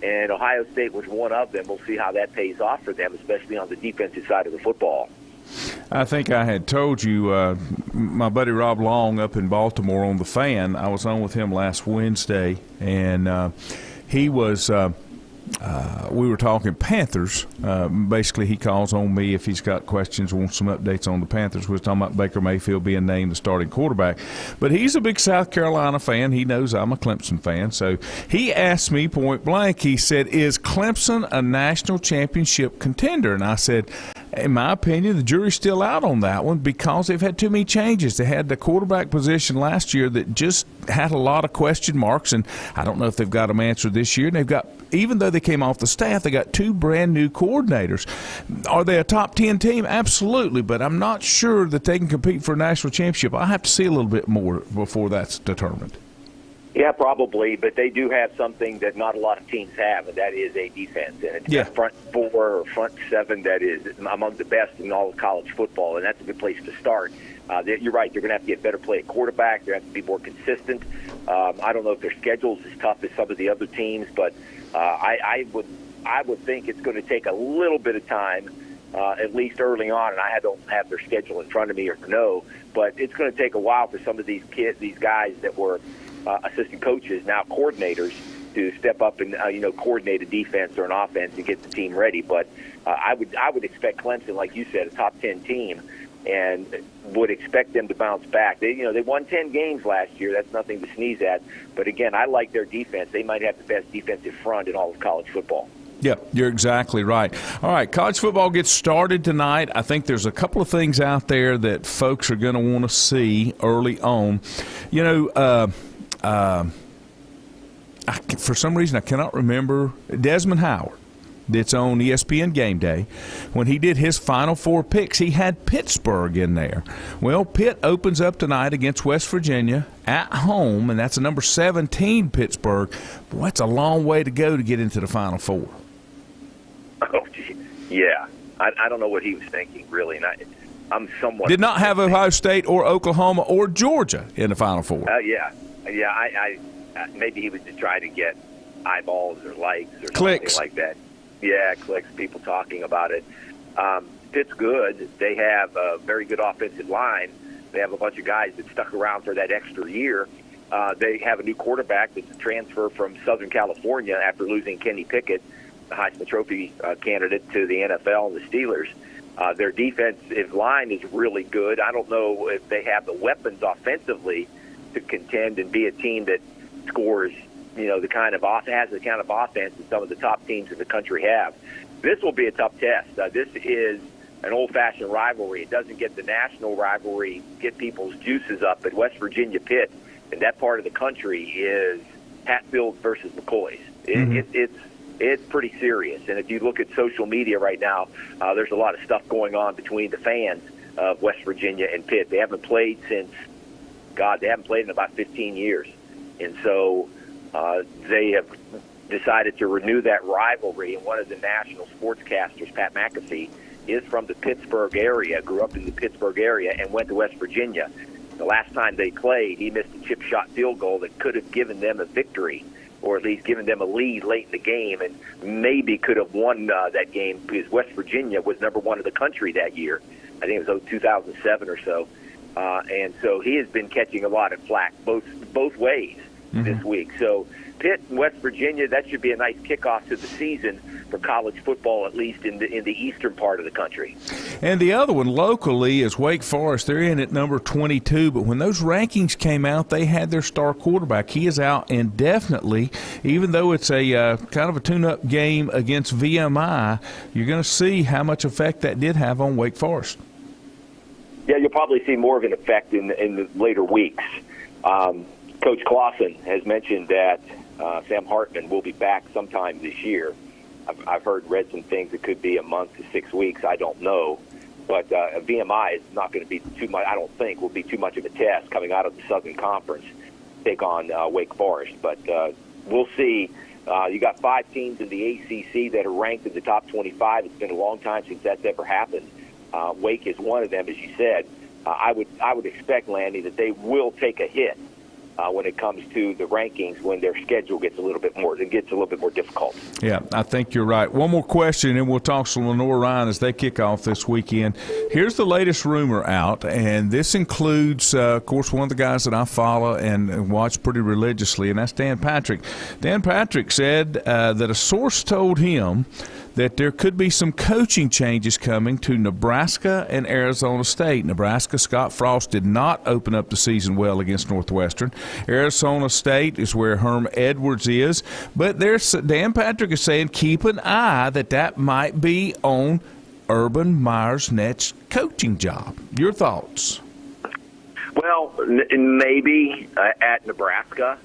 and Ohio State was one of them. We'll see how that pays off for them, especially on the defensive side of the football. I think I had told you, my buddy Rob Long up in Baltimore on The Fan, I was on with him last Wednesday, and he was we were talking Panthers. Basically, he calls on me if he's got questions, wants some updates on the Panthers. We were talking about Baker Mayfield being named the starting quarterback. But he's a big South Carolina fan. He knows I'm a Clemson fan. So he asked me point blank, he said, is Clemson a national championship contender? And I said, in my opinion, the jury's still out on that one because they've had too many changes. They had the quarterback position last year that just had a lot of question marks, and I don't know if they've got them answered this year. And they've got, even though they came off the staff, they got 2 brand new coordinators. Are they a top 10 team? Absolutely, but I'm not sure that they can compete for a national championship. I have to see a little bit more before that's determined. Yeah, probably, but they do have something that not a lot of teams have, and that is a defense. And it's that front 4 or front 7 that is among the best in all of college football, and that's a good place to start. You're right. They're going to have to get better play at quarterback. They're going to have to be more consistent. I don't know if their schedule's as tough as some of the other teams, but I would think it's going to take a little bit of time, at least early on, and I don't have their schedule in front of me or know, but it's going to take a while for some of these kids, these guys that were assistant coaches, now coordinators, to step up and coordinate a defense or an offense and get the team ready. But I would expect Clemson, like you said, a top 10 team, and would expect them to bounce back. They won 10 games last year. That's nothing to sneeze at. But again, I like their defense. They might have the best defensive front in all of college football. Yeah, you're exactly right. All right, college football gets started tonight. I think there's a couple of things out there that folks are going to want to see early on. For some reason, I cannot remember Desmond Howard. That's on ESPN Game Day. When he did his Final Four picks, he had Pittsburgh in there. Well, Pitt opens up tonight against West Virginia at home, and that's a number 17 Pittsburgh. Boy, that's a long way to go to get into the Final Four. Oh, yeah. I don't know what he was thinking, really. And I'm somewhat did not have Ohio State or Oklahoma or Georgia in the Final Four. Yeah. I maybe he was just trying to get eyeballs or likes or clicks. Something like that. Yeah, clicks, people talking about it. Pitt's good. They have a very good offensive line. They have a bunch of guys that stuck around for that extra year. They have a new quarterback that's a transfer from Southern California after losing Kenny Pickett, the Heisman Trophy candidate, to the NFL and the Steelers. Their defensive line is really good. I don't know if they have the weapons offensively to contend and be a team that scores, has the kind of offense that some of the top teams in the country have. This will be a tough test. This is an old-fashioned rivalry. It doesn't get the national rivalry, get people's juices up. But West Virginia Pitt in that part of the country is Hatfield versus McCoy's. It's pretty serious. And if you look at social media right now, there's a lot of stuff going on between the fans of West Virginia and Pitt. They haven't played in about 15 years. And so they have decided to renew that rivalry. And one of the national sportscasters, Pat McAfee, is from the Pittsburgh area, grew up in the Pittsburgh area, and went to West Virginia. The last time they played, he missed a chip shot field goal that could have given them a victory, or at least given them a lead late in the game, and maybe could have won that game because West Virginia was number 1 in the country that year. I think it was 2007 or so. And so he has been catching a lot of flack both ways this week. So Pitt and West Virginia, that should be a nice kickoff to the season for college football, at least in the eastern part of the country. And the other one locally is Wake Forest. They're in at number 22, but when those rankings came out, they had their star quarterback. He is out indefinitely, even though it's a kind of a tune-up game against VMI. You're going to see how much effect that did have on Wake Forest. Yeah, you'll probably see more of an effect in the later weeks. Coach Clausen has mentioned that Sam Hartman will be back sometime this year. I've read some things. It could be a month to 6 weeks. I don't know. But VMI is not going to be too much, I don't think, will be too much of a test coming out of the Southern Conference to take on Wake Forest. But we'll see. You got 5 teams in the ACC that are ranked in the top 25. It's been a long time since that's ever happened. Wake is one of them, as you said. I would expect, Landy, that they will take a hit when it comes to the rankings when their schedule gets a little bit more difficult. Yeah, I think you're right. One more question, and we'll talk to Lenore Ryan as they kick off this weekend. Here's the latest rumor out, and this includes, of course, one of the guys that I follow and watch pretty religiously, and that's Dan Patrick. Dan Patrick said that a source told him that there could be some coaching changes coming to Nebraska and Arizona State. Nebraska, Scott Frost did not open up the season well against Northwestern. Arizona State is where Herm Edwards is. But Dan Patrick is saying keep an eye that might be on Urban Meyer's next coaching job. Your thoughts? Well, maybe at Nebraska.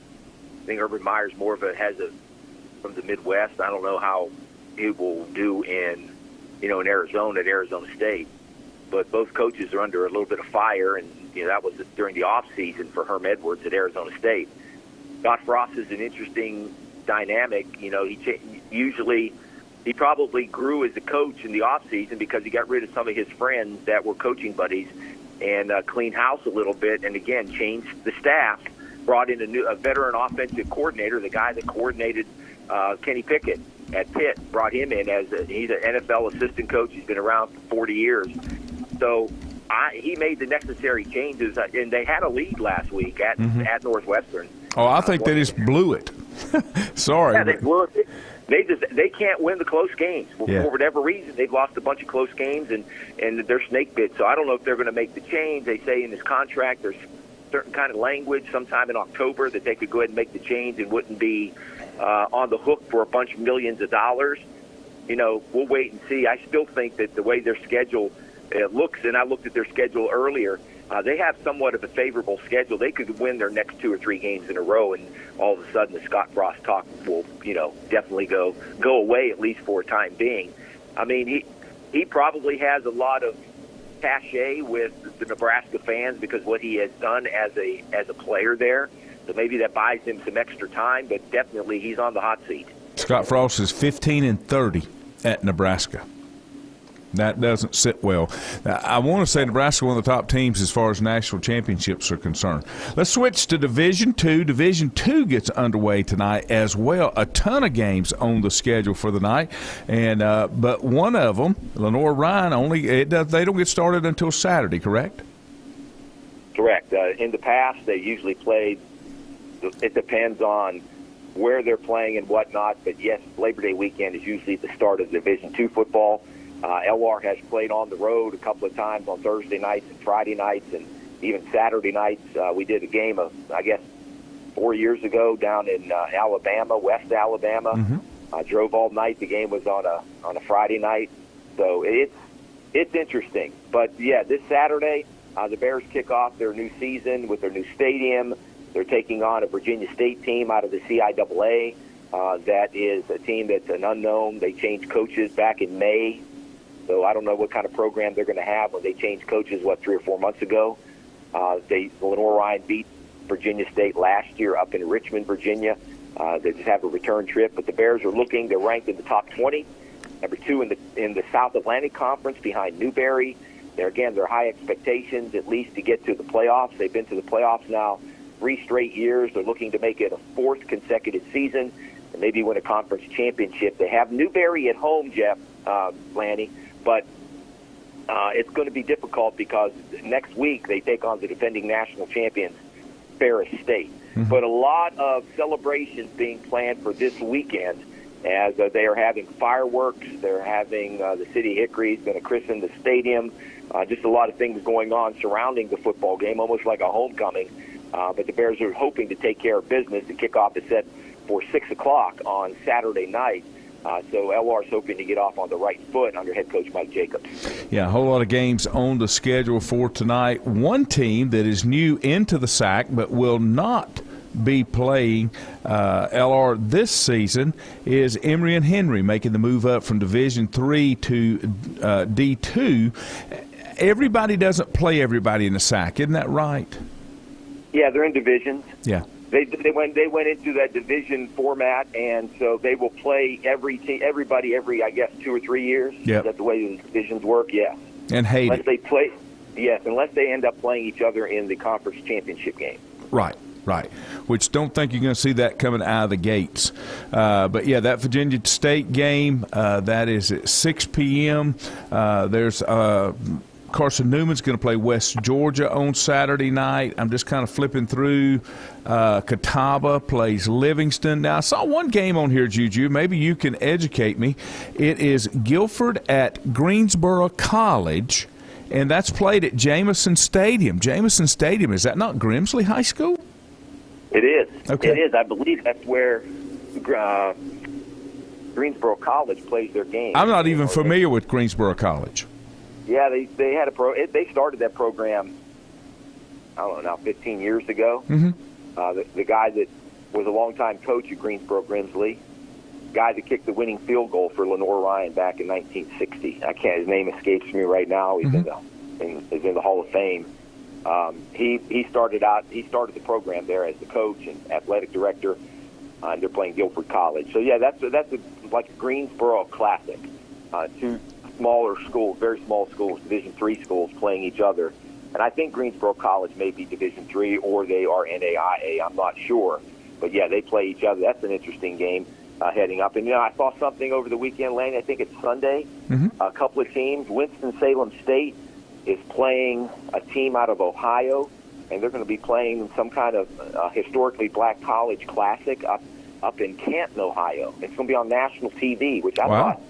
I think Urban Meyer's more of from the Midwest. I don't know how he will do in Arizona at Arizona State. But both coaches are under a little bit of fire, and that was during the off season for Herm Edwards at Arizona State. Scott Frost is an interesting dynamic. He probably grew as a coach in the off season because he got rid of some of his friends that were coaching buddies and cleaned house a little bit, and again changed the staff. Brought in a veteran offensive coordinator, the guy that coordinated Kenny Pickett at Pitt. Brought him in he's an NFL assistant coach. He's been around for 40 years. So he made the necessary changes, and they had a lead last week at Northwestern. Oh, I think they just blew it. Sorry. Yeah, they blew it. They can't win the close games. For whatever reason, they've lost a bunch of close games, and they're snake bit. So I don't know if they're going to make the change. They say in this contract there's certain kind of language sometime in October that they could go ahead and make the change and wouldn't be on the hook for a bunch of millions of dollars. We'll wait and see. I still think that the way their schedule looks, and I looked at their schedule earlier, they have somewhat of a favorable schedule. They could win their next 2 or 3 games in a row, and all of a sudden the Scott Frost talk will, definitely go away, at least for a time being. I mean, he probably has a lot of cachet with the Nebraska fans because what he has done as a player there. So maybe that buys him some extra time, but definitely he's on the hot seat. Scott Frost is 15-30 at Nebraska. That doesn't sit well. Now, I want to say Nebraska one of the top teams as far as national championships are concerned. Let's switch to Division II. Division II gets underway tonight as well. A ton of games on the schedule for the night, and but one of them, Lenore-Ryan, they don't get started until Saturday. Correct? Correct. In the past, they usually played. It depends on where they're playing and whatnot. But yes, Labor Day weekend is usually the start of Division II football. LR has played on the road a couple of times on Thursday nights and Friday nights and even Saturday nights. We did a game of, 4 years ago down in Alabama, West Alabama. Mm-hmm. Drove all night. The game was on a Friday night. So it's interesting. But, yeah, this Saturday, the Bears kick off their new season with their new stadium. They're taking on a Virginia State team out of the CIAA. That is a team that's an unknown. They changed coaches back in May. So I don't know what kind of program they're going to have when they changed coaches, 3 or 4 months ago. Lenore-Ryan beat Virginia State last year up in Richmond, Virginia. They just have a return trip. But the Bears are they're ranked in the top 20, number 2 in the South Atlantic Conference behind Newberry. They're high expectations, at least to get to the playoffs. They've been to the playoffs now 3 straight years. They're looking to make it a 4th consecutive season and maybe win a conference championship. They have Newberry at home, Jeff, Lanny. But it's going to be difficult because next week they take on the defending national champions, Ferris State. Mm-hmm. But a lot of celebrations being planned for this weekend as they are having fireworks. They're having the city of Hickory is going to christen the stadium. Just a lot of things going on surrounding the football game, almost like a homecoming. But the Bears are hoping to take care of business to kick off the set for 6 o'clock on Saturday night. So LR is hoping to get off on the right foot under head coach Mike Jacobs. Yeah, a whole lot of games on the schedule for tonight. One team that is new into the SAC but will not be playing LR this season is Emory and Henry, making the move up from Division III to D2. Everybody doesn't play everybody in the SAC, isn't that right? Yeah, they're in divisions. Yeah. They went into that division format, and so they will play everybody every 2 or 3 years. Yep. Is that the way the divisions work? Yes. And hate unless they end up playing each other in the conference championship game. Right. Which don't think you're going to see that coming out of the gates. But, yeah, that Virginia State game, that is at 6 p.m. There's Carson Newman's going to play West Georgia on Saturday night. I'm just kind of flipping through. Catawba plays Livingston. Now, I saw one game on here, Juju. Maybe you can educate me. It is Guilford at Greensboro College, and that's played at Jamison Stadium. Jamison Stadium, is that not Grimsley High School? It is. Okay. It is. I believe that's where Greensboro College plays their game. I'm not even familiar with Greensboro College. Yeah, they had they started that program, I don't know, now 15 years ago. Mm-hmm. The guy that was a longtime coach at Greensboro Grimsley, guy that kicked the winning field goal for Lenore Ryan back in 1960. His name escapes me right now. He's is in the Hall of Fame. He started the program there as the coach and athletic director. And they're playing Guilford College. So yeah, that's like a Greensboro Classic. Two smaller schools, very small schools, Division III schools playing each other. And I think Greensboro College may be Division III or they are NAIA. I'm not sure. But yeah, they play each other. That's an interesting game heading up. And I saw something over the weekend, Lane. I think it's Sunday. Mm-hmm. A couple of teams. Winston-Salem State is playing a team out of Ohio, and they're going to be playing some kind of historically black college classic up in Canton, Ohio. It's going to be on national TV, which I thought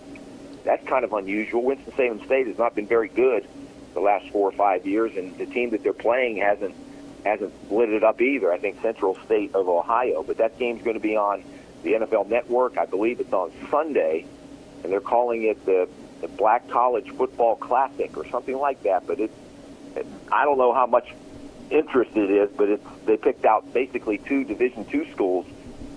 that's kind of unusual. Winston-Salem State has not been very good the last 4 or 5 years, and the team that they're playing hasn't lit it up either. I think Central State of Ohio, but that game's going to be on the NFL Network. I believe it's on Sunday, and they're calling it the Black College Football Classic or something like that. But I don't know how much interest it is, but they picked out basically 2 Division II schools,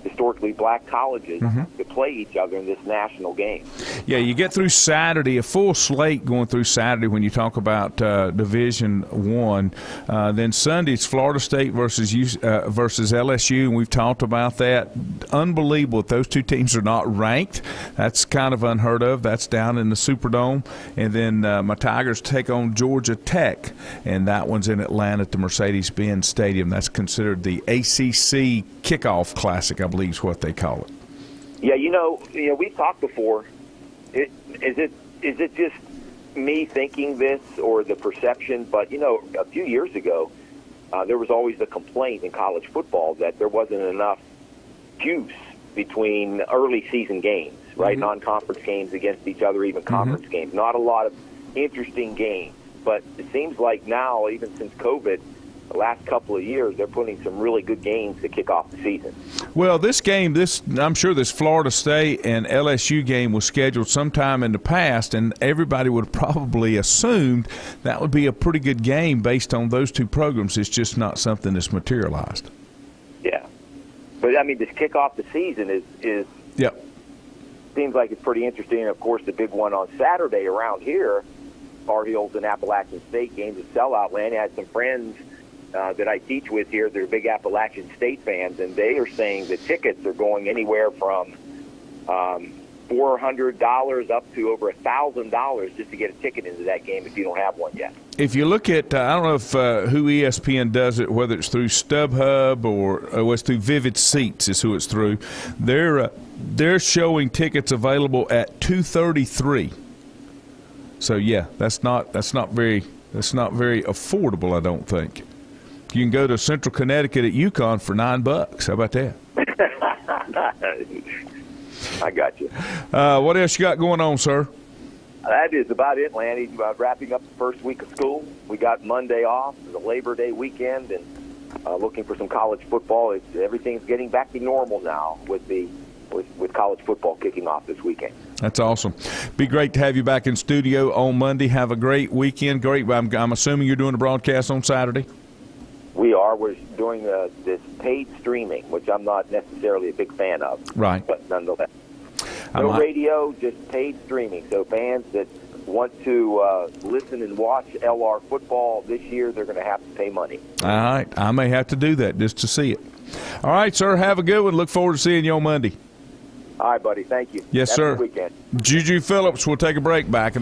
historically black colleges, to play each other in this national game. Yeah, you get through Saturday, a full slate going through Saturday when you talk about Division I. Then Sunday's Florida State versus LSU, and we've talked about that. Unbelievable that those two teams are not ranked. That's kind of unheard of. That's down in the Superdome. And then my Tigers take on Georgia Tech, and that one's in Atlanta at the Mercedes-Benz Stadium. That's considered the ACC Kickoff Classic, I believe is what they call it. Yeah, we've talked before. Is it just me thinking this or the perception? But, a few years ago, there was always the complaint in college football that there wasn't enough juice between early season games, right? Non-conference games against each other, even conference games. Not a lot of interesting games. But it seems like now, even since COVID, the last couple of years, they're putting some really good games to kick off the season. Well, I'm sure this Florida State and LSU game was scheduled sometime in the past, and everybody would have probably assumed that would be a pretty good game based on those two programs. It's just not something that's materialized. Yeah. But, this kick off the season is seems like it's pretty interesting. And, of course, the big one on Saturday around here, Tar Heels and Appalachian State games of sellout land. I had some friends that I teach with here, they're big Appalachian State fans, and they are saying the tickets are going anywhere from $400 up to over $1,000 just to get a ticket into that game if you don't have one yet. If you look at, I don't know if who ESPN does it, whether it's through StubHub or it's through Vivid Seats is who it's through. They're showing tickets available at $233. So yeah, that's not very affordable, I don't think. You can go to Central Connecticut at UConn for $9. How about that? I got you. What else you got going on, sir? That is about it, Lanny. Wrapping up the first week of school. We got Monday off, the Labor Day weekend, and looking for some college football. Everything's getting back to normal now with college football kicking off this weekend. That's awesome. Be great to have you back in studio on Monday. Have a great weekend. Great. I'm assuming you're doing a broadcast on Saturday. We are. We're doing this paid streaming, which I'm not necessarily a big fan of. Right. But nonetheless. No radio, just paid streaming. So fans that want to listen and watch LR football this year, they're going to have to pay money. All right. I may have to do that just to see it. All right, sir. Have a good one. Look forward to seeing you on Monday. All right, buddy. Thank you. Yes, have sir. a good weekend. Juju Phillips will take a break back.